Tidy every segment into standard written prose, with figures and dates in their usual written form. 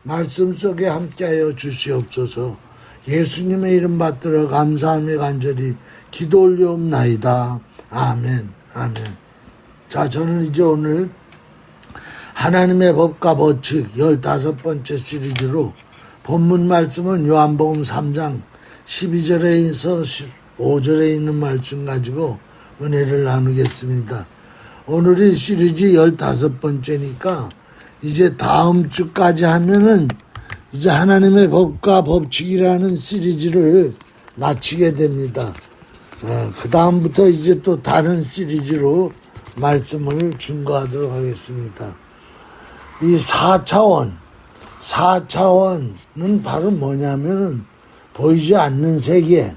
말씀 속에 함께하여 주시옵소서. 예수님의 이름 받들어 감사하며 간절히 기도 올려옵나이다. 아멘. 아멘. 자, 저는 이제 오늘 하나님의 법과 법칙 15번째 시리즈로 본문 말씀은 요한복음 3장 12절에서 15절에 있는 말씀 가지고 은혜를 나누겠습니다. 오늘이 시리즈 15번째니까 이제 다음 주까지 하면은 이제 하나님의 법과 법칙이라는 시리즈를 마치게 됩니다. 그 다음부터 이제 또 다른 시리즈로 말씀을 증거하도록 하겠습니다. 이 4차원은 바로 뭐냐면은 보이지 않는 세계,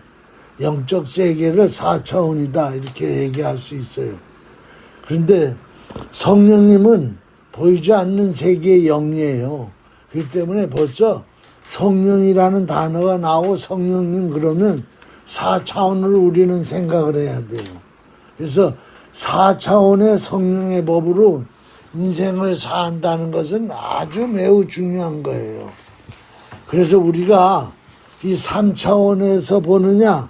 영적 세계를 4차원이다 이렇게 얘기할 수 있어요. 그런데 성령님은 보이지 않는 세계의 영이에요. 그렇기 때문에 벌써 성령이라는 단어가 나오고 성령님 그러면 4차원을 우리는 생각을 해야 돼요. 그래서 4차원의 성령의 법으로 인생을 산다는 것은 아주 매우 중요한 거예요. 그래서 우리가 이 3차원에서 보느냐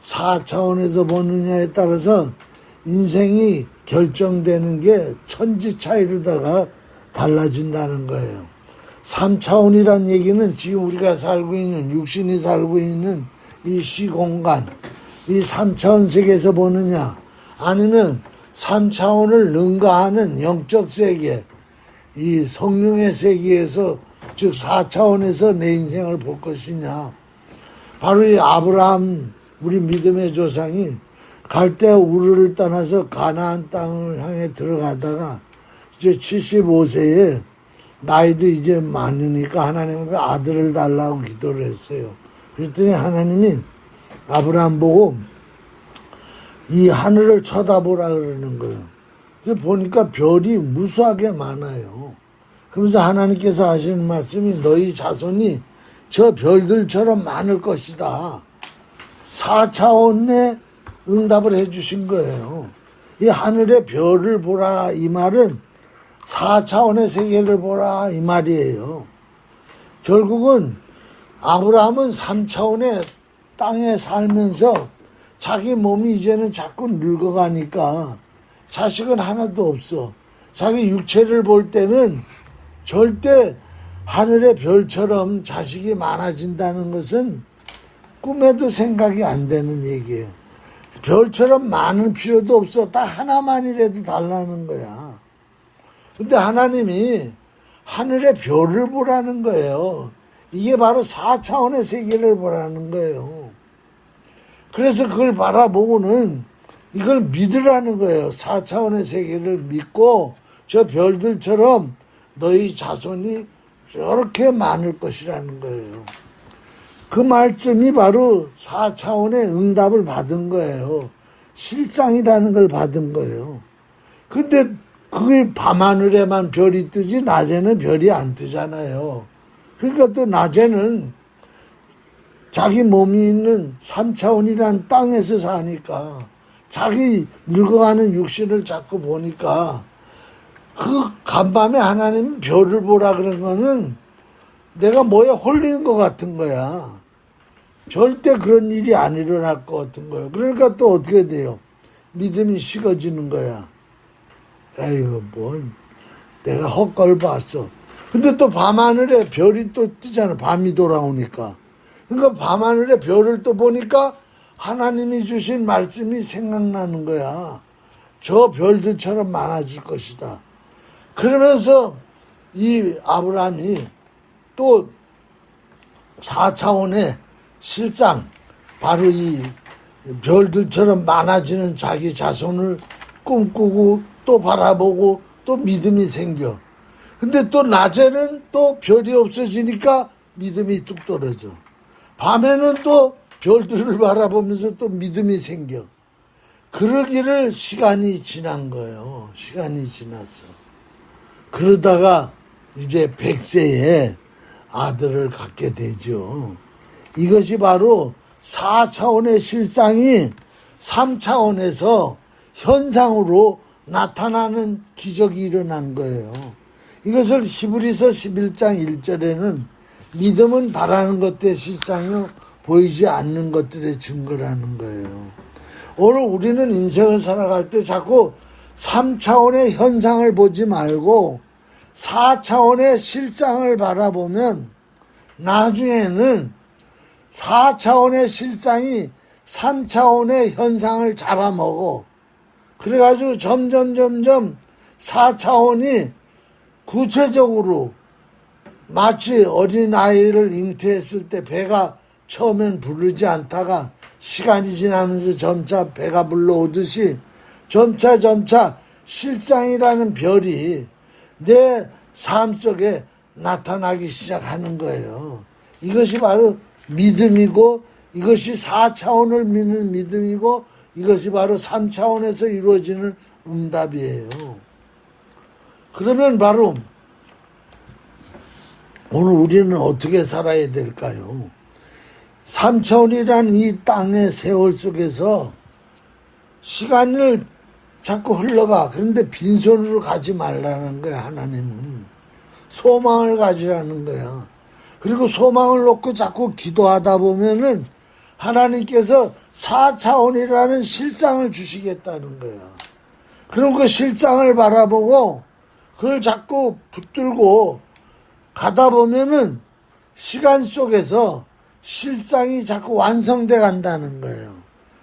4차원에서 보느냐에 따라서 인생이 결정되는 게 천지 차이로다가 달라진다는 거예요. 3차원이란 얘기는 지금 우리가 살고 있는 육신이 살고 있는 이 시공간 이 3차원 세계에서 보느냐 아니면 3차원을 능가하는 영적 세계 이 성령의 세계에서 즉 4차원에서 내 인생을 볼 것이냐. 바로 이 아브라함 우리 믿음의 조상이 갈대아 우르를 떠나서 가나안 땅을 향해 들어가다가 이제 75세에 나이도 이제 많으니까 하나님 앞에 아들을 달라고 기도를 했어요. 그랬더니 하나님이 아브라함 보고 이 하늘을 쳐다보라 그러는 거예요. 그래서 보니까 별이 무수하게 많아요. 그러면서 하나님께서 하시는 말씀이 너희 자손이 저 별들처럼 많을 것이다. 4차원의 응답을 해주신 거예요. 이 하늘의 별을 보라 이 말은 4차원의 세계를 보라 이 말이에요. 결국은 아브라함은 3차원의 땅에 살면서 자기 몸이 이제는 자꾸 늙어가니까 자식은 하나도 없어. 자기 육체를 볼 때는 절대 하늘의 별처럼 자식이 많아진다는 것은 꿈에도 생각이 안 되는 얘기예요. 별처럼 많은 필요도 없어. 딱 하나만이라도 달라는 거야. 근데 하나님이 하늘의 별을 보라는 거예요. 이게 바로 4차원의 세계를 보라는 거예요. 그래서 그걸 바라보고는 이걸 믿으라는 거예요. 4차원의 세계를 믿고 저 별들처럼 너희 자손이 이렇게 많을 것이라는 거예요. 그 말씀이 바로 4차원의 응답을 받은 거예요. 실상이라는 걸 받은 거예요. 근데 그게 밤하늘에만 별이 뜨지 낮에는 별이 안 뜨잖아요. 그러니까 또 낮에는 자기 몸이 있는 3차원이란 땅에서 사니까 자기 늙어가는 육신을 자꾸 보니까 그 간밤에 하나님 별을 보라 그런 거는 내가 뭐에 홀리는 것 같은 거야. 절대 그런 일이 안 일어날 것 같은 거예요. 그러니까 또 어떻게 돼요? 믿음이 식어지는 거야. 에이구, 내가 헛걸 봤어. 근데 또 밤하늘에 별이 또 뜨잖아. 밤이 돌아오니까. 그러니까 밤하늘에 별을 또 보니까 하나님이 주신 말씀이 생각나는 거야. 저 별들처럼 많아질 것이다. 그러면서 이 아브라함이 또 4차원의 실상, 바로 이 별들처럼 많아지는 자기 자손을 꿈꾸고 또 바라보고 또 믿음이 생겨. 근데 또 낮에는 또 별이 없어지니까 믿음이 뚝 떨어져. 밤에는 또 별들을 바라보면서 또 믿음이 생겨. 그러기를 시간이 지난 거예요. 시간이 지났어. 그러다가 이제 100세에 아들을 갖게 되죠. 이것이 바로 4차원의 실상이 3차원에서 현상으로 나타나는 기적이 일어난 거예요. 이것을 히브리서 11장 1절에는 믿음은 바라는 것들의 실상이요 보이지 않는 것들의 증거라는 거예요. 오늘 우리는 인생을 살아갈 때 자꾸 3차원의 현상을 보지 말고 4차원의 실상을 바라보면 나중에는 4차원의 실상이 3차원의 현상을 잡아먹어. 그래가지고 점점 4차원이 구체적으로 마치 어린아이를 잉태했을 때 배가 처음엔 부르지 않다가 시간이 지나면서 점차 배가 불러오듯이 점차 실상이라는 별이 내 삶 속에 나타나기 시작하는 거예요. 이것이 바로 믿음이고 이것이 4차원을 믿는 믿음이고 이것이 바로 3차원에서 이루어지는 응답이에요. 그러면 바로 오늘 우리는 어떻게 살아야 될까요? 3차원이란 이 땅의 세월 속에서 시간을 자꾸 흘러가. 그런데 빈손으로 가지 말라는 거야, 하나님은. 소망을 가지라는 거야. 그리고 소망을 놓고 자꾸 기도하다 보면은 하나님께서 4차원이라는 실상을 주시겠다는 거야. 그럼 그 실상을 바라보고 그걸 자꾸 붙들고 가다 보면은 시간 속에서 실상이 자꾸 완성돼 간다는 거예요.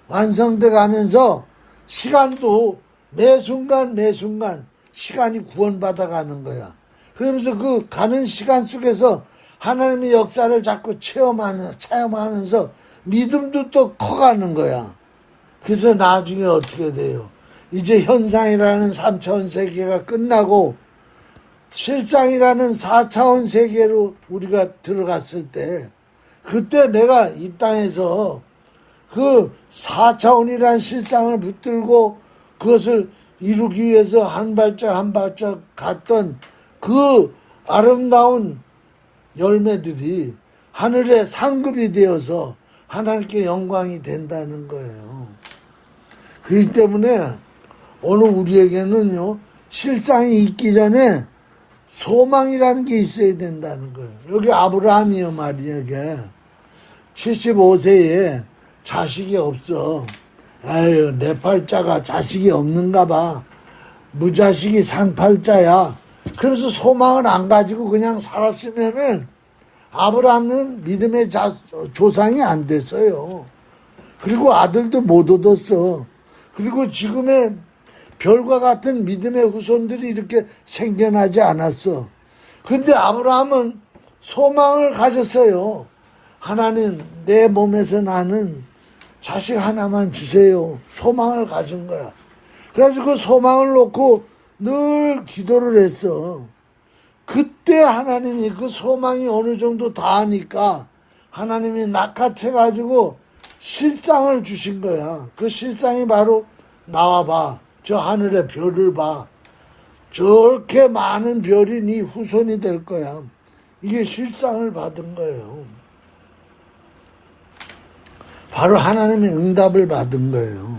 완성돼 가면서 시간도 매 순간 시간이 구원받아 가는 거야. 그러면서 그 가는 시간 속에서 하나님의 역사를 자꾸 체험하면서 믿음도 또 커가는 거야. 그래서 나중에 어떻게 돼요? 이제 현상이라는 3차원 세계가 끝나고 실상이라는 4차원 세계로 우리가 들어갔을 때 그때 내가 이 땅에서 그 4차원이라는 실상을 붙들고 그것을 이루기 위해서 한 발짝 갔던 그 아름다운 열매들이 하늘의 상급이 되어서 하나님께 영광이 된다는 거예요. 그렇기 때문에 오늘 우리에게는요, 실상이 있기 전에 소망이라는 게 있어야 된다는 거예요. 여기 아브라함이요 말이야. 이게 75세에 자식이 없어. 아유, 내 팔자가 자식이 없는가 봐. 무자식이 상팔자야. 그래서 소망을 안 가지고 그냥 살았으면은 아브라함은 믿음의 조상이 안 됐어요. 그리고 아들도 못 얻었어. 그리고 지금의 별과 같은 믿음의 후손들이 이렇게 생겨나지 않았어. 근데 아브라함은 소망을 가졌어요. 하나님, 내 몸에서 나는 자식 하나만 주세요. 소망을 가진 거야. 그래서 그 소망을 놓고 늘 기도를 했어. 그때 하나님이 그 소망이 어느 정도 다하니까 하나님이 낚아채가지고 실상을 주신 거야. 그 실상이 바로 나와봐. 저 하늘의 별을 봐. 저렇게 많은 별이 네 후손이 될 거야. 이게 실상을 받은 거예요. 바로 하나님의 응답을 받은 거예요.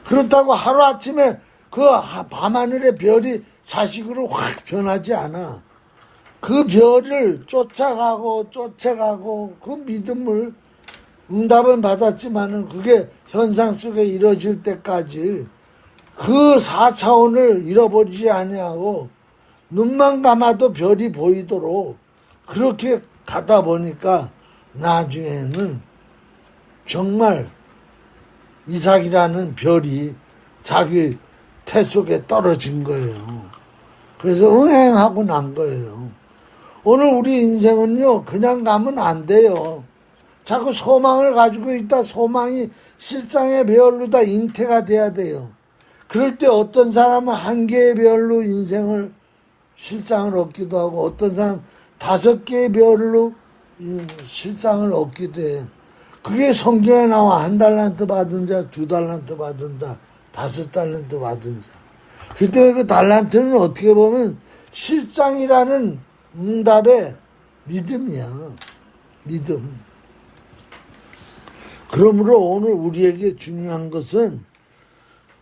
그렇다고 하루아침에 그 밤하늘의 별이 자식으로 확 변하지 않아. 그 별을 쫓아가고 그 믿음을 응답은 받았지만은 그게 현상 속에 이루어질 때까지 그 4차원을 잃어버리지 아니하고 눈만 감아도 별이 보이도록 그렇게 가다 보니까 나중에는 정말 이삭이라는 별이 자기 태 속에 떨어진 거예요. 그래서 응행하고 난 거예요. 오늘 우리 인생은요, 그냥 가면 안 돼요. 자꾸 소망을 가지고 있다 소망이 실상의 별로 다 잉태가 돼야 돼요. 그럴 때 어떤 사람은 한 개의 별로 인생을 실상을 얻기도 하고 어떤 사람은 5개의 별로 실상을 얻기도 해요. 그게 성경에 나와. 1달란트 받은 자, 2달란트 받은 자, 5달란트 받은 자. 그때 그 달란트는 어떻게 보면 실상이라는 응답의 믿음이야. 믿음. 그러므로 오늘 우리에게 중요한 것은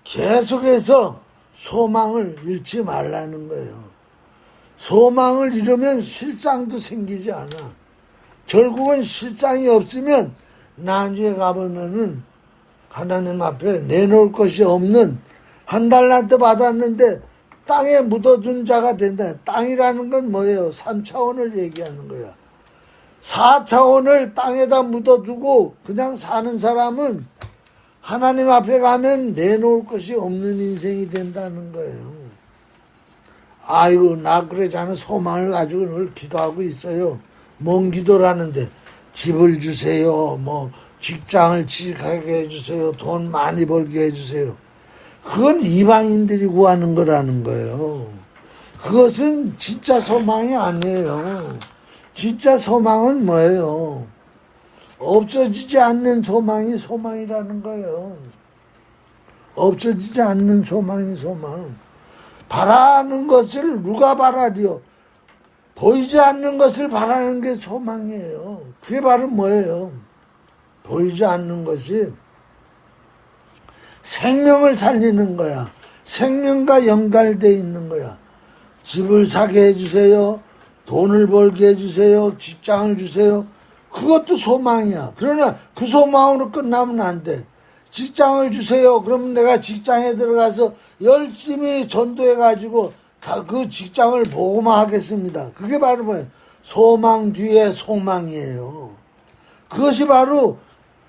계속해서 소망을 잃지 말라는 거예요. 소망을 이루면 실상도 생기지 않아. 결국은 실상이 없으면 나중에 가보면은 하나님 앞에 내놓을 것이 없는 한 달란트 받았는데 땅에 묻어둔 자가 된다. 땅이라는 건 뭐예요? 3차원을 얘기하는 거야. 4차원을 땅에다 묻어두고 그냥 사는 사람은 하나님 앞에 가면 내놓을 것이 없는 인생이 된다는 거예요. 아이고, 나 그러자는 소망을 가지고 늘 기도하고 있어요. 뭔 기도라는데, 집을 주세요, 뭐 직장을 취직하게 해주세요, 돈 많이 벌게 해주세요. 그건 이방인들이 구하는 거라는 거예요. 그것은 진짜 소망이 아니에요. 진짜 소망은 뭐예요? 없어지지 않는 소망이 소망이라는 거예요. 없어지지 않는 소망이 소망. 바라는 것을 누가 바라리요? 보이지 않는 것을 바라는 게 소망이에요. 그게 바로 뭐예요? 보이지 않는 것이 생명을 살리는 거야. 생명과 연결되어 있는 거야. 집을 사게 해주세요. 돈을 벌게 해주세요. 직장을 주세요. 그것도 소망이야. 그러나 그 소망으로 끝나면 안 돼. 직장을 주세요. 그러면 내가 직장에 들어가서 열심히 전도해가지고 다 그 직장을 복음화하겠습니다. 그게 바로 뭐예요? 소망 뒤에 소망이에요. 그것이 바로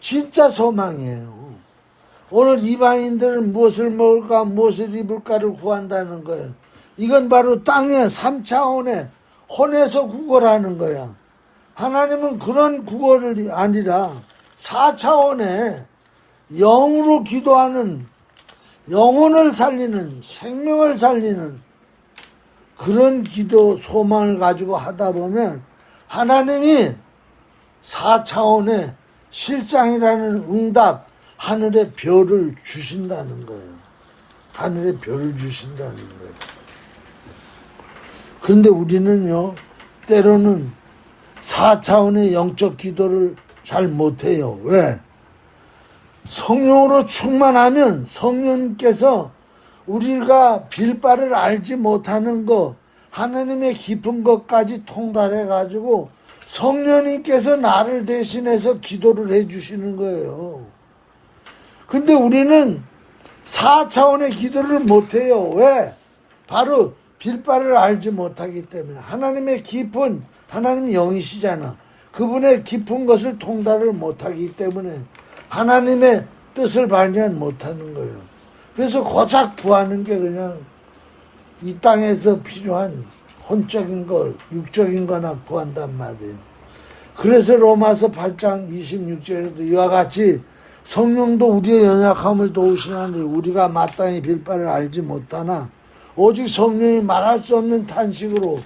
진짜 소망이에요. 오늘 이방인들은 무엇을 먹을까, 무엇을 입을까를 구한다는 거예요. 이건 바로 땅의 3차원의 혼에서 구걸하는 거야. 하나님은 그런 구걸이 아니라 4차원의 영으로 기도하는, 영혼을 살리는, 생명을 살리는 그런 기도 소망을 가지고 하다 보면 하나님이 4차원의 실상이라는 응답, 하늘의 별을 주신다는 거예요. 하늘의 별을 주신다는 거예요. 그런데 우리는요, 때로는 4차원의 영적 기도를 잘 못해요. 왜? 성령으로 충만하면 성령님께서 우리가 빌 바를 알지 못하는 것, 하나님의 깊은 것까지 통달해가지고 성령님께서 나를 대신해서 기도를 해주시는 거예요. 근데 우리는 4차원의 기도를 못해요. 왜? 바로 빌 바를 알지 못하기 때문에. 하나님의 깊은, 하나님 영이시잖아. 그분의 깊은 것을 통달을 못하기 때문에 하나님의 뜻을 발견 못하는 거예요. 그래서 고작 구하는 게 그냥 이 땅에서 필요한 혼적인 것, 육적인 거나 구한단 말이에요. 그래서 로마서 8장 26절에도 이와 같이 성령도 우리의 연약함을 도우시나니 우리가 마땅히 빌 바를 알지 못하나 오직 성령이 말할 수 없는 탄식으로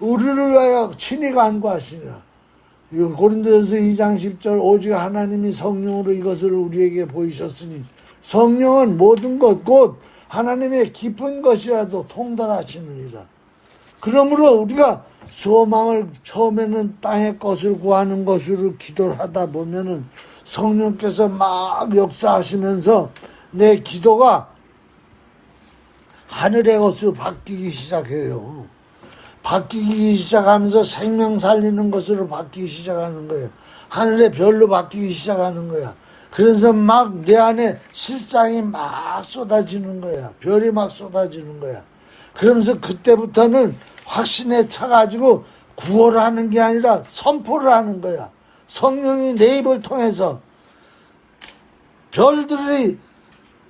우리를 위하여 친히 간구하시니라. 고린도전서 2장 10절 오직 하나님이 성령으로 이것을 우리에게 보이셨으니 성령은 모든 것 곧 하나님의 깊은 것이라도 통달하시느니라. 그러므로 우리가 소망을 처음에는 땅의 것을 구하는 것으로 기도를 하다 보면은 성령께서 막 역사하시면서 내 기도가 하늘의 것으로 바뀌기 시작해요. 바뀌기 시작하면서 생명 살리는 것으로 바뀌기 시작하는 거예요. 하늘의 별로 바뀌기 시작하는 거야. 그래서 막 내 안에 실상이 막 쏟아지는 거야. 별이 막 쏟아지는 거야. 그러면서 그때부터는 확신에 차가지고 구호를 하는 게 아니라 선포를 하는 거야. 성령이 내 입을 통해서 별들이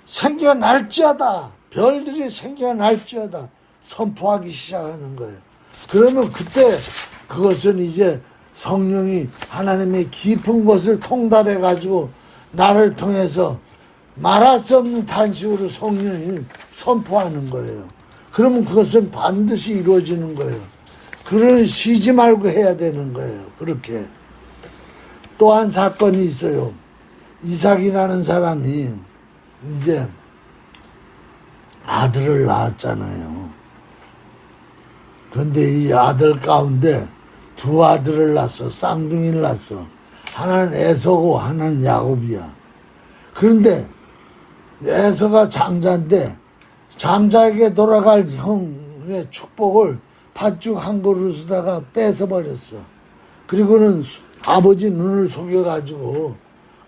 생겨날지어다. 별들이 생겨날지어다. 선포하기 시작하는 거예요. 그러면 그때 그것은 이제 성령이 하나님의 깊은 것을 통달해가지고 나를 통해서 말할 수 없는 탄식으로 성령이 선포하는 거예요. 그러면 그것은 반드시 이루어지는 거예요. 그러니 쉬지 말고 해야 되는 거예요. 그렇게. 또 한 사건이 있어요. 이삭이라는 사람이 이제 아들을 낳았잖아요. 그런데 이 아들 가운데 두 아들을 낳았어. 쌍둥이를 낳았어. 하나는 에서고 하나는 야곱이야. 그런데 에서가 장자인데 장자에게 돌아갈 형의 축복을 팥죽 한 그릇에다가 뺏어버렸어. 그리고는 아버지 눈을 속여가지고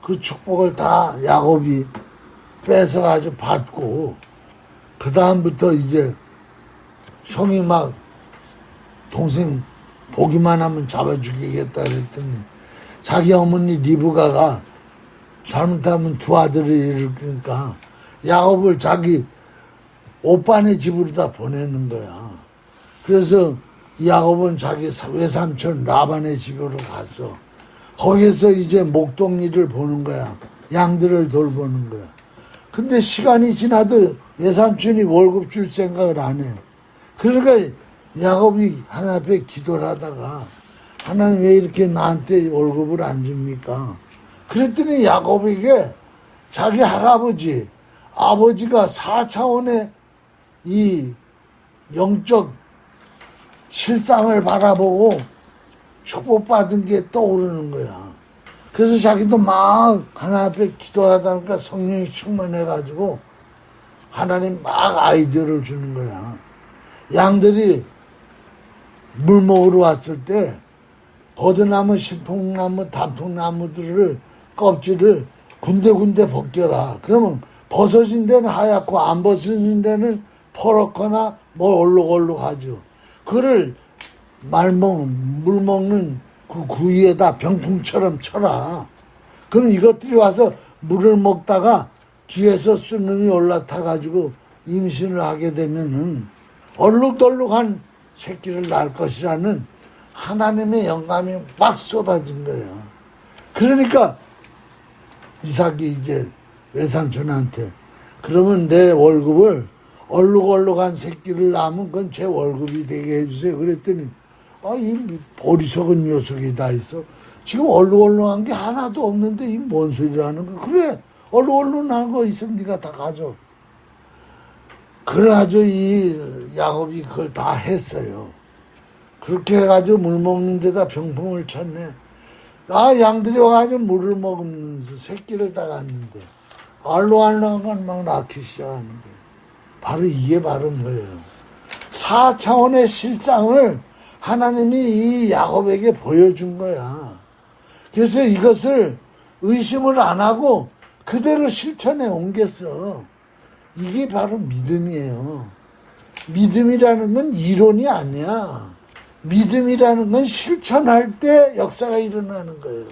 그 축복을 다 야곱이 뺏어가지고 받고, 그 다음부터 이제 형이 막 동생 보기만 하면 잡아 죽이겠다 그랬더니 자기 어머니 리브가가 잘못하면 두 아들을 잃으니까 야곱을 자기 오빠네 집으로 다 보내는 거야. 그래서 야곱은 자기 외삼촌 라반의 집으로 가서 거기서 이제 목동일을 보는 거야. 양들을 돌보는 거야. 근데 시간이 지나도 외삼촌이 월급 줄 생각을 안 해. 그러니까 야곱이 하나님 앞에 기도를 하다가 하나님 왜 이렇게 나한테 월급을 안 줍니까? 그랬더니 야곱에게 자기 할아버지, 아버지가 4차원의 이 영적 실상을 바라보고 축복받은 게 떠오르는 거야. 그래서 자기도 막 하나님 앞에 기도하다 보니까 성령이 충만해가지고 하나님 막 아이디어를 주는 거야. 양들이 물 먹으러 왔을 때 버드나무, 신풍나무, 단풍나무들을 껍질을 군데군데 벗겨라. 그러면 벗어진 데는 하얗고 안 벗어진 데는 퍼렇거나 뭐 얼룩얼룩하죠. 그를 물 먹는 그 구이에다 병풍처럼 쳐라. 그럼 이것들이 와서 물을 먹다가 뒤에서 수능이 올라타가지고 임신을 하게 되면은 얼룩덜룩한 새끼를 낳을 것이라는 하나님의 영감이 막 쏟아진 거예요. 그러니까 이삭이 이제 외삼촌한테 그러면 내 월급을 얼룩얼룩한 새끼를 낳으면 그건 제 월급이 되게 해주세요. 그랬더니 이 어리석은 녀석이 다 있어. 지금 얼룩얼룩한 게 하나도 없는데 이 뭔 소리라는 거. 그래 얼룩얼룩한 거 있으면 네가 다 가져. 그래가지고 이 야곱이 그걸 다 했어요. 그렇게 해가지고 물 먹는 데다 병풍을 쳤네. 양들이 와가지고 물을 먹으면서 새끼를 다 갔는데 알로알로한 건 막 낳기 시작하는 거예요. 바로 이게 바로 뭐예요. 4차원의 실상을 하나님이 이 야곱에게 보여준 거야. 그래서 이것을 의심을 안 하고 그대로 실천에 옮겼어. 이게 바로 믿음이에요. 믿음이라는 건 이론이 아니야. 믿음이라는 건 실천할 때 역사가 일어나는 거예요.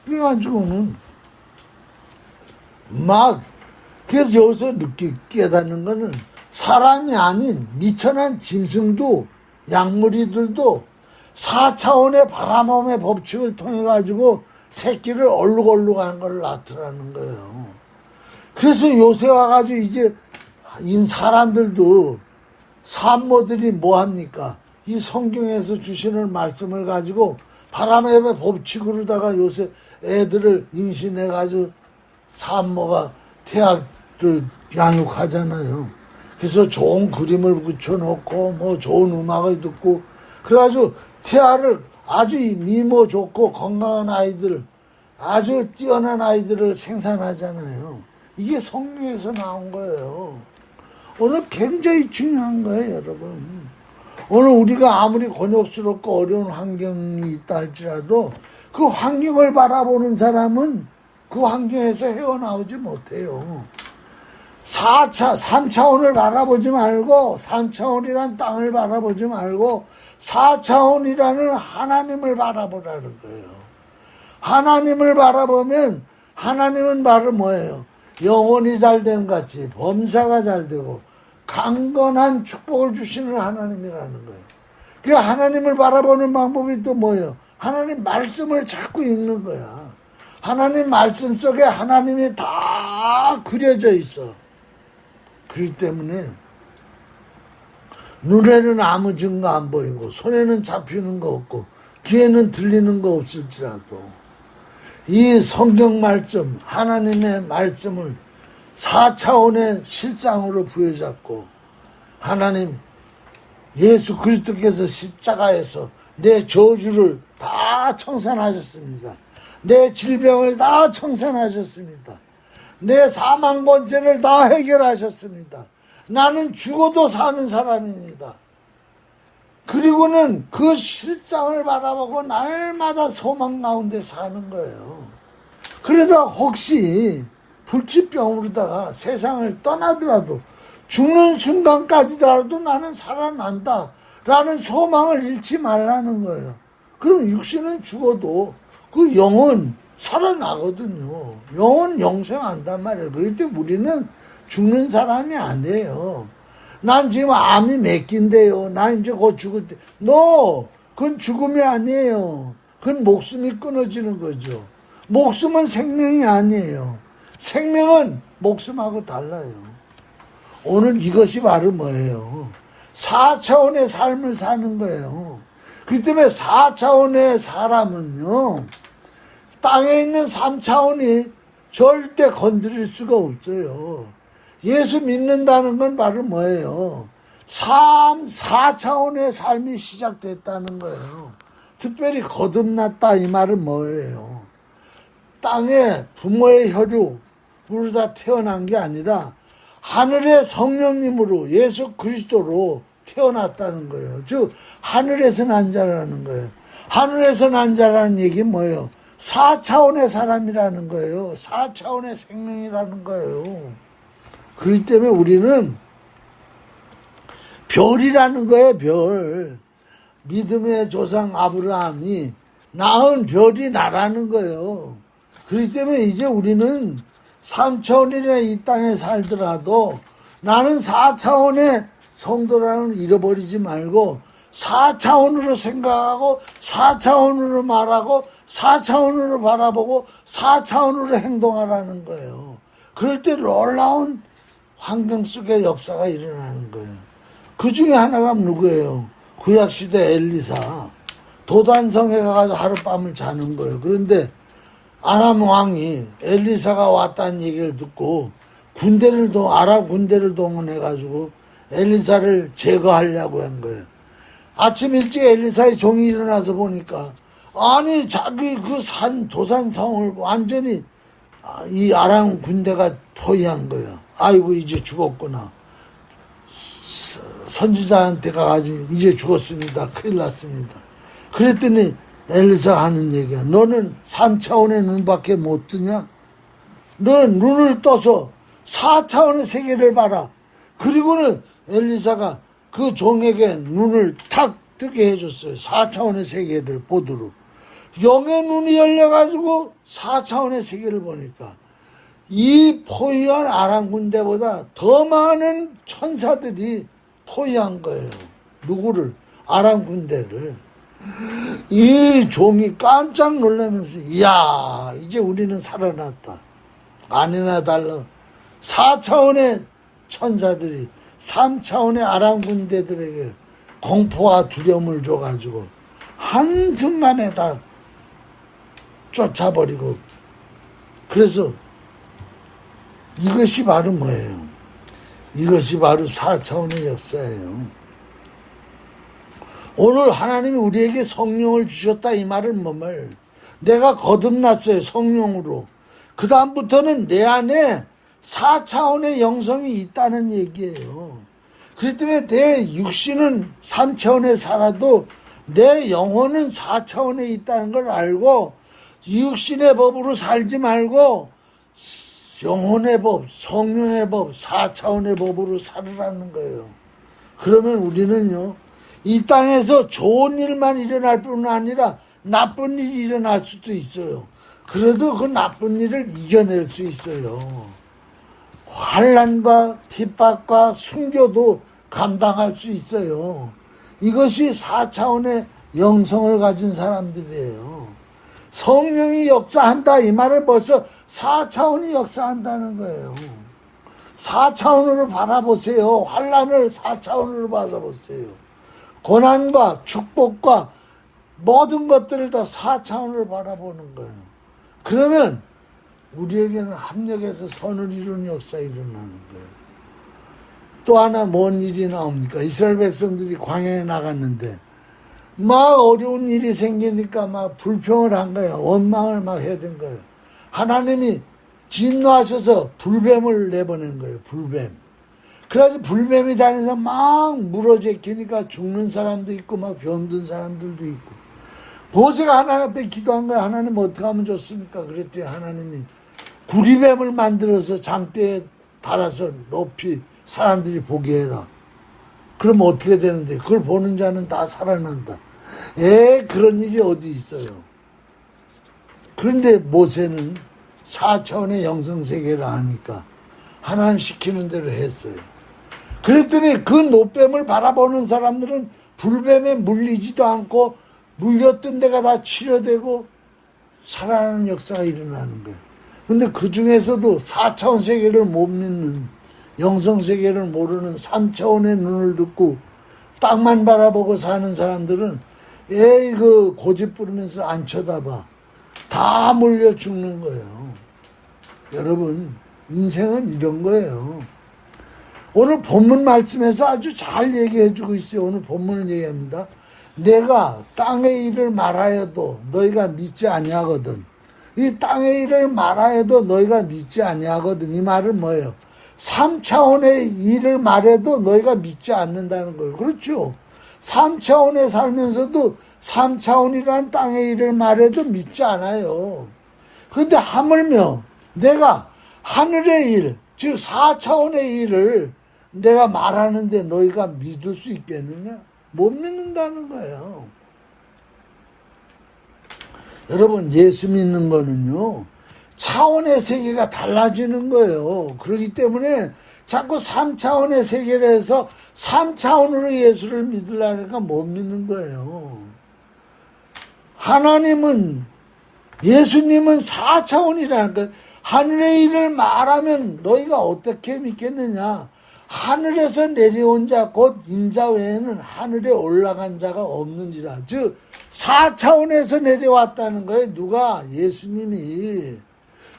그래가지고는 그래서 여기서 깨닫는 거는 사람이 아닌 미천한 짐승도 약물이들도 4차원의 바람함의 법칙을 통해 가지고 새끼를 얼룩얼룩한 걸 낳더라는 거예요. 그래서 요새 와가지고 이제 사람들도 산모들이 뭐합니까? 이 성경에서 주시는 말씀을 가지고 바람의 법칙으로다가 요새 애들을 임신해가지고 산모가 태아를 양육하잖아요. 그래서 좋은 그림을 붙여놓고 뭐 좋은 음악을 듣고 그래가지고 태아를 아주 미모 좋고 건강한 아이들, 아주 뛰어난 아이들을 생산하잖아요. 이게 성경에서 나온 거예요. 오늘 굉장히 중요한 거예요, 여러분. 오늘 우리가 아무리 곤욕스럽고 어려운 환경이 있다 할지라도 그 환경을 바라보는 사람은 그 환경에서 헤어나오지 못해요. 3차원을 바라보지 말고 3차원이란 땅을 바라보지 말고 4차원이라는 하나님을 바라보라는 거예요. 하나님을 바라보면 하나님은 바로 뭐예요? 영혼이 잘됨 같이 범사가 잘되고 강건한 축복을 주시는 하나님이라는 거예요. 그 하나님을 바라보는 방법이 또 뭐예요? 하나님 말씀을 자꾸 읽는 거야. 하나님 말씀 속에 하나님이 다 그려져 있어. 그렇기 때문에 눈에는 아무 증거 안 보이고 손에는 잡히는 거 없고 귀에는 들리는 거 없을지라도 이 성경 말씀, 하나님의 말씀을 4차원의 실상으로 부여잡고 하나님 예수 그리스도께서 십자가에서 내 저주를 다 청산하셨습니다. 내 질병을 다 청산하셨습니다. 내 사망 권세를 다 해결하셨습니다. 나는 죽어도 사는 사람입니다. 그리고는 그 실상을 바라보고 날마다 소망 가운데 사는 거예요. 그러다 혹시 불치병으로다가 세상을 떠나더라도 죽는 순간까지라도 나는 살아난다 라는 소망을 잃지 말라는 거예요. 그럼 육신은 죽어도 그 영은 살아나거든요. 영은 영생한단 말이에요. 그럴 때 우리는 죽는 사람이 아니에요. 난 지금 암이 몇 개인데요. 나 이제 곧 죽을 때. 그건 죽음이 아니에요. 그건 목숨이 끊어지는 거죠. 목숨은 생명이 아니에요. 생명은 목숨하고 달라요. 오늘 이것이 바로 뭐예요? 4차원의 삶을 사는 거예요. 그렇기 때문에 4차원의 사람은요, 땅에 있는 3차원이 절대 건드릴 수가 없어요. 예수 믿는다는 건 바로 뭐예요? 4차원의 삶이 시작됐다는 거예요. 특별히 거듭났다 이 말은 뭐예요? 땅에 부모의 혈육으로 다 태어난 게 아니라 하늘의 성령님으로 예수 그리스도로 태어났다는 거예요. 즉 하늘에서 난 자라는 거예요. 하늘에서 난 자라는 얘기는 뭐예요? 4차원의 사람이라는 거예요. 4차원의 생명이라는 거예요. 그렇기 때문에 우리는 별이라는 거예요. 별. 믿음의 조상 아브라함이 낳은 별이 나라는 거예요. 그렇기 때문에 이제 우리는 3차원이나 이 땅에 살더라도 나는 4차원의 성도라는 걸 잃어버리지 말고 4차원으로 생각하고 4차원으로 말하고 4차원으로 바라보고 4차원으로 행동하라는 거예요. 그럴 때 놀라운 환경 속에 역사가 일어나는 거예요. 그 중에 하나가 누구예요? 구약시대 엘리사. 도단성에 가서 하룻밤을 자는 거예요. 그런데 아람 왕이 엘리사가 왔다는 얘기를 듣고 아람 군대를 동원해가지고 엘리사를 제거하려고 한 거예요. 아침 일찍 엘리사의 종이 일어나서 보니까 아니 자기 그 도산성을 완전히 이 아람 군대가 포위한 거예요. 아이고 이제 죽었구나. 선지자한테 가가지고 이제 죽었습니다. 큰일 났습니다. 그랬더니 엘리사 하는 얘기야. 너는 3차원의 눈밖에 못 뜨냐? 너는 눈을 떠서 4차원의 세계를 봐라. 그리고는 엘리사가 그 종에게 눈을 탁 뜨게 해줬어요. 4차원의 세계를 보도록. 영의 눈이 열려가지고 4차원의 세계를 보니까 이 포위한 아람 군대보다 더 많은 천사들이 포위한 거예요. 누구를? 아람 군대를. 이 종이 깜짝 놀라면서 이야 이제 우리는 살아났다. 아니나 달라 4차원의 천사들이 3차원의 아람 군대들에게 공포와 두려움을 줘가지고 한순간에 다 쫓아버리고. 그래서 이것이 바로 뭐예요? 이것이 바로 4차원의 역사예요. 오늘 하나님이 우리에게 성령을 주셨다 이 말은 뭐말? 내가 거듭났어요. 성령으로. 그 다음부터는 내 안에 4차원의 영성이 있다는 얘기예요. 그렇기 때문에 내 육신은 3차원에 살아도 내 영혼은 4차원에 있다는 걸 알고 육신의 법으로 살지 말고 영혼의 법, 성령의 법, 4차원의 법으로 살으라는 거예요. 그러면 우리는요, 이 땅에서 좋은 일만 일어날 뿐 아니라 나쁜 일이 일어날 수도 있어요. 그래도 그 나쁜 일을 이겨낼 수 있어요. 환난과 핍박과 순교도 감당할 수 있어요. 이것이 4차원의 영성을 가진 사람들이에요. 성령이 역사한다 이 말은 벌써 4차원이 역사한다는 거예요. 4차원으로 바라보세요. 환난을 4차원으로 바라보세요. 고난과 축복과 모든 것들을 다 4차원으로 바라보는 거예요. 그러면 우리에게는 합력해서 선을 이루는 역사가 일어나는 거예요. 또 하나 뭔 일이 나옵니까? 이스라엘 백성들이 광야에 나갔는데 막 어려운 일이 생기니까 막 불평을 한 거예요. 원망을 막 해야 된 거예요. 하나님이 진노하셔서 불뱀을 내보낸 거예요. 불뱀. 그래서 불뱀이 다니면서 막 물어제끼니까 죽는 사람도 있고 막 병든 사람들도 있고. 모세가 하나님 앞에 기도한 거야. 하나님 어떻게 하면 좋습니까? 그랬더니 하나님이 구리뱀을 만들어서 장대에 달아서 높이 사람들이 보게 해라. 그럼 어떻게 되는데? 그걸 보는 자는 다 살아난다. 그런 일이 어디 있어요. 그런데 모세는 4차원의 영성세계를 아니까 하나님 시키는 대로 했어요. 그랬더니 그 노뱀을 바라보는 사람들은 불뱀에 물리지도 않고 물렸던 데가 다 치료되고 살아나는 역사가 일어나는 거예요. 근데 그 중에서도 4차원 세계를 못 믿는, 영성세계를 모르는 3차원의 눈을 듣고 땅만 바라보고 사는 사람들은 그 고집 부리면서 안 쳐다봐. 다 몰려 죽는 거예요. 여러분, 인생은 이런 거예요. 오늘 본문 말씀에서 아주 잘 얘기해 주고 있어요. 오늘 본문을 얘기합니다. 내가 땅의 일을 말하여도 너희가 믿지 아니하거든. 이 땅의 일을 말하여도 너희가 믿지 아니하거든. 이 말은 뭐예요? 3차원의 일을 말해도 너희가 믿지 않는다는 거예요. 그렇죠? 3차원에 살면서도 3차원이라는 땅의 일을 말해도 믿지 않아요. 근데 하물며 내가 하늘의 일, 즉 4차원의 일을 내가 말하는데 너희가 믿을 수 있겠느냐? 못 믿는다는 거예요. 여러분, 예수 믿는 거는요, 차원의 세계가 달라지는 거예요. 그렇기 때문에 자꾸 3차원의 세계를 해서 3차원으로 예수를 믿으려니까 못 믿는 거예요. 하나님은, 예수님은 4차원이라는 거예요. 하늘의 일을 말하면 너희가 어떻게 믿겠느냐? 하늘에서 내려온 자 곧 인자 외에는 하늘에 올라간 자가 없느니라. 즉 4차원에서 내려왔다는 거예요. 누가? 예수님이.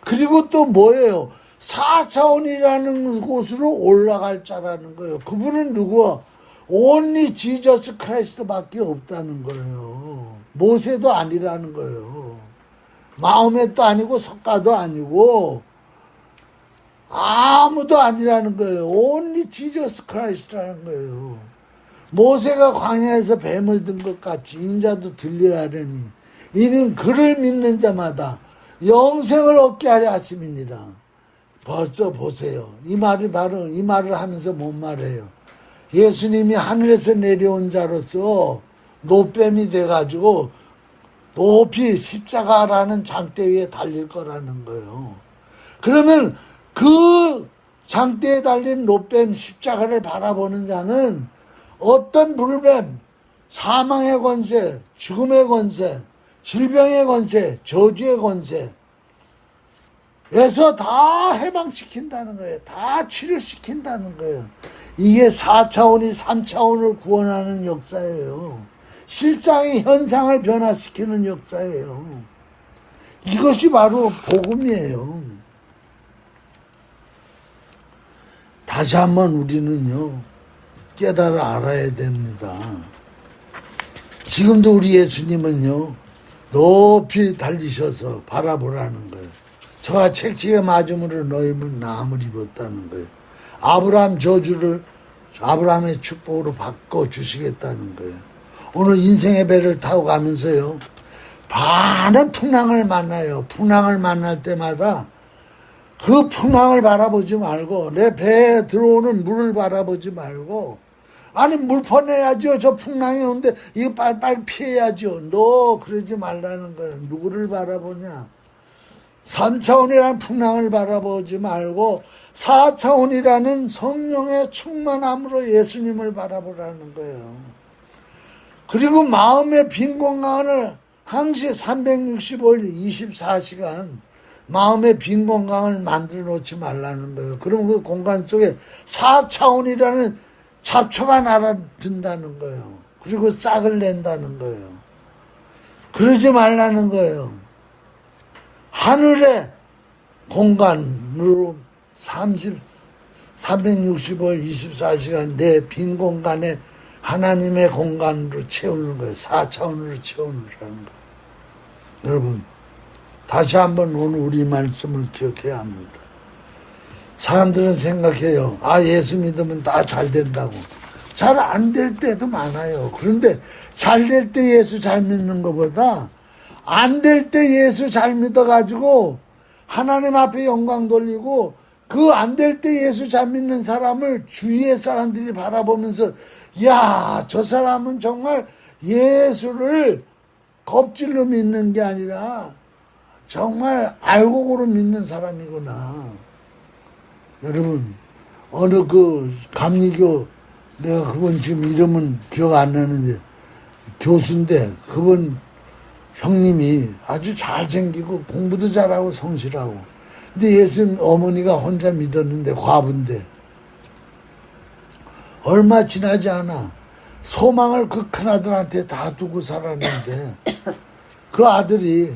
그리고 또 뭐예요? 4차원이라는 곳으로 올라갈 자라는 거예요. 그분은 누구? only Jesus Christ밖에 없다는 거예요. 모세도 아니라는 거예요. 마호멧도 아니고 석가도 아니고 아무도 아니라는 거예요. only Jesus Christ라는 거예요. 모세가 광야에서 뱀을 든 것 같이 인자도 들려야 하려니 이는 그를 믿는 자마다 영생을 얻게 하려 하심이니라. 벌써 보세요. 이 말이 바로 이 말을 하면서 뭔 말이에요? 예수님이 하늘에서 내려온 자로서 노뱀이 돼가지고 높이 십자가라는 장대 위에 달릴 거라는 거예요. 그러면 그 장대에 달린 노뱀 십자가를 바라보는 자는 어떤 불뱀, 사망의 권세, 죽음의 권세, 질병의 권세, 저주의 권세 에서 다 해방시킨다는 거예요. 다 치료시킨다는 거예요. 이게 4차원이 3차원을 구원하는 역사예요. 실상의 현상을 변화시키는 역사예요. 이것이 바로 복음이에요. 다시 한번 우리는요, 깨달아 알아야 됩니다. 지금도 우리 예수님은요, 높이 달리셔서 바라보라는 거예요. 저와 책지에 맞음으로 너희는 나음을 입었다는 거예요. 아브라함 저주를 아브라함의 축복으로 바꿔주시겠다는 거예요. 오늘 인생의 배를 타고 가면서요, 많은 풍랑을 만나요. 풍랑을 만날 때마다 그 풍랑을 바라보지 말고 내 배에 들어오는 물을 바라보지 말고, 아니 물 퍼내야죠. 저 풍랑이 오는데 이거 빨리 피해야죠. 너 그러지 말라는 거예요. 누구를 바라보냐? 3차원이라는 풍랑을 바라보지 말고 4차원이라는 성령의 충만함으로 예수님을 바라보라는 거예요. 그리고 마음의 빈 공간을 항시 365일 24시간 마음의 빈 공간을 만들어 놓지 말라는 거예요. 그럼 그 공간 속에 4차원이라는 잡초가 날아든다는 거예요. 그리고 싹을 낸다는 거예요. 그러지 말라는 거예요. 하늘의 공간으로 365일 24시간 내 빈 공간에 하나님의 공간으로 채우는 거예요. 4차원으로 채우는 거예요. 여러분, 다시 한번 오늘 우리 말씀을 기억해야 합니다. 사람들은 생각해요. 아, 예수 믿으면 다 잘 된다고. 잘 안 될 때도 많아요. 그런데 잘 될 때 예수 잘 믿는 것보다 안 될 때 예수 잘 믿어가지고 하나님 앞에 영광 돌리고 그 안 될 때 예수 잘 믿는 사람을 주위의 사람들이 바라보면서 야, 저 사람은 정말 예수를 겁질로 믿는 게 아니라 정말 알곡으로 믿는 사람이구나. 여러분, 어느 그 감리교, 내가 그분 지금 이름은 기억 안 나는데, 교수인데, 그분 형님이 아주 잘생기고 공부도 잘하고 성실하고. 근데 예수님 어머니가 혼자 믿었는데, 과부인데, 얼마 지나지 않아 소망을 그 큰아들한테 다 두고 살았는데, 그 아들이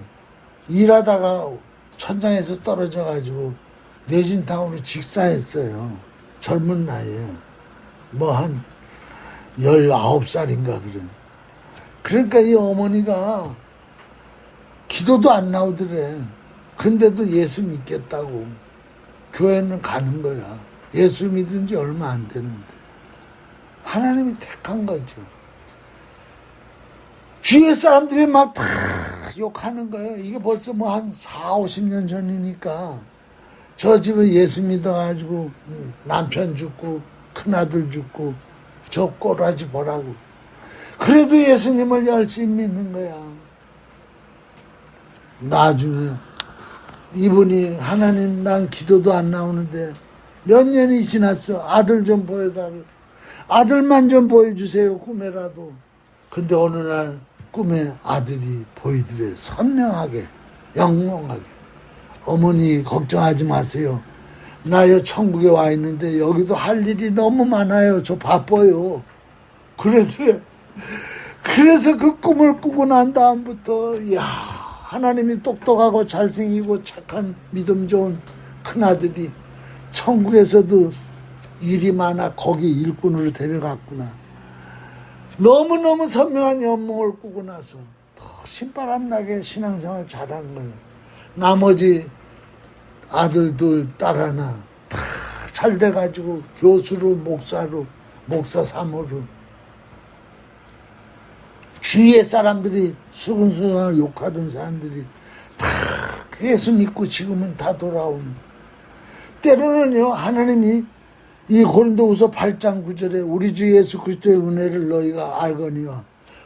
일하다가 천장에서 떨어져가지고 뇌진탕으로 직사했어요. 젊은 나이에. 뭐 한 19살인가 그래. 그러니까 이 어머니가 기도도 안 나오더래. 근데도 예수 믿겠다고 교회는 가는 거야. 예수 믿은 지 얼마 안 되는데. 하나님이 택한 거죠. 주위의 사람들이 막 다 욕하는 거예요. 이게 벌써 뭐 한 4, 50년 전이니까. 저 집은 예수 믿어가지고 남편 죽고 큰아들 죽고 저 꼬라지 보라고. 그래도 예수님을 열심히 믿는 거야. 나중에 이분이 하나님 난 기도도 안 나오는데 몇 년이 지났어. 아들 좀 보여달라고. 아들만 좀 보여주세요. 꿈에라도. 근데 어느 날 꿈에 아들이 보이더래. 선명하게, 영롱하게. 어머니 걱정하지 마세요. 나요 천국에 와 있는데 여기도 할 일이 너무 많아요. 저 바빠요. 그래서 그 꿈을 꾸고 난 다음부터 이야, 하나님이 똑똑하고 잘생기고 착한 믿음 좋은 큰아들이 천국에서도 일이 많아 거기 일꾼으로 데려갔구나. 너무너무 선명한 연몽을 꾸고 나서 더 신바람나게 신앙생활 잘한 거예요. 나머지 아들들 딸 하나 다 잘 돼가지고 교수로 목사로 목사 사모로 주위의 사람들이 수근수근을 욕하던 사람들이 다 예수 믿고 지금은 다 돌아오는. 때로는요 하나님이 이 고린도후서 8장 9절에 우리 주 예수 그리스도의 은혜를 너희가 알거니와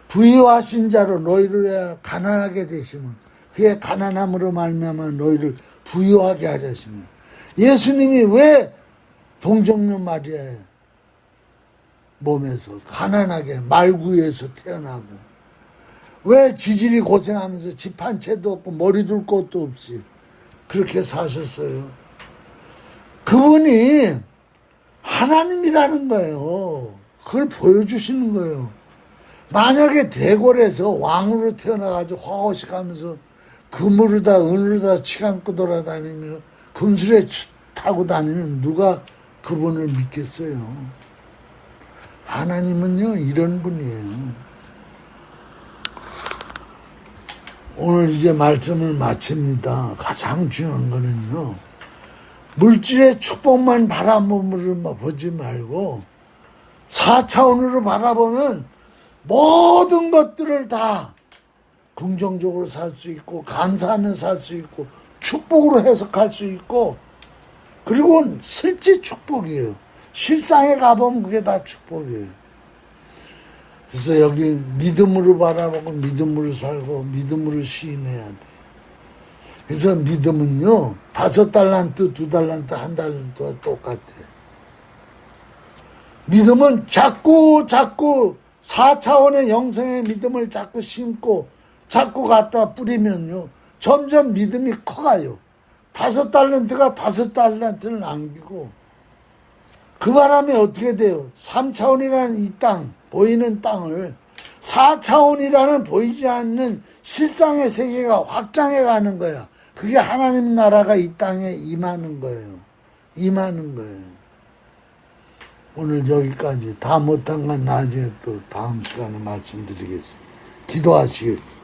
부유하신 자로 너희를 위하여 가난하게 되시면 그의 가난함으로 말미암아 너희를 부유하게 하려시며. 예수님이 왜 동정녀 마리아의 몸에서 가난하게 말구에서 태어나고 왜 지질이 고생하면서 집 한 채도 없고 머리 둘 곳도 없이 그렇게 사셨어요. 그분이 하나님이라는 거예요. 그걸 보여주시는 거예요. 만약에 대궐에서 왕으로 태어나가지고 화호식하면서 금으로다 은으로다 치감고 돌아다니며 금술에 타고 다니면 누가 그분을 믿겠어요. 하나님은요 이런 분이에요. 오늘 이제 말씀을 마칩니다. 가장 중요한 거는요 물질의 축복만 바라보지 말고 4차원으로 바라보면 모든 것들을 다 긍정적으로 살 수 있고 감사하며 살 수 있고 축복으로 해석할 수 있고 그리고 실제 축복이에요. 실상에 가보면 그게 다 축복이에요. 그래서 여기 믿음으로 바라보고 믿음으로 살고 믿음으로 시인해야 돼. 그래서 믿음은요 5달란트, 2달란트, 1달란트와 똑같아. 믿음은 자꾸 4차원의 영성의 믿음을 자꾸 심고 자꾸 갖다 뿌리면요 점점 믿음이 커가요. 5달란트가 5달란트를 남기고 그 바람에 어떻게 돼요? 3차원이라는 이 땅, 보이는 땅을 4차원이라는 보이지 않는 실상의 세계가 확장해 가는 거야. 그게 하나님 나라가 이 땅에 임하는 거예요. 임하는 거예요. 오늘 여기까지. 다 못한 건 나중에 또 다음 시간에 말씀드리겠습니다. 기도하시겠습니다.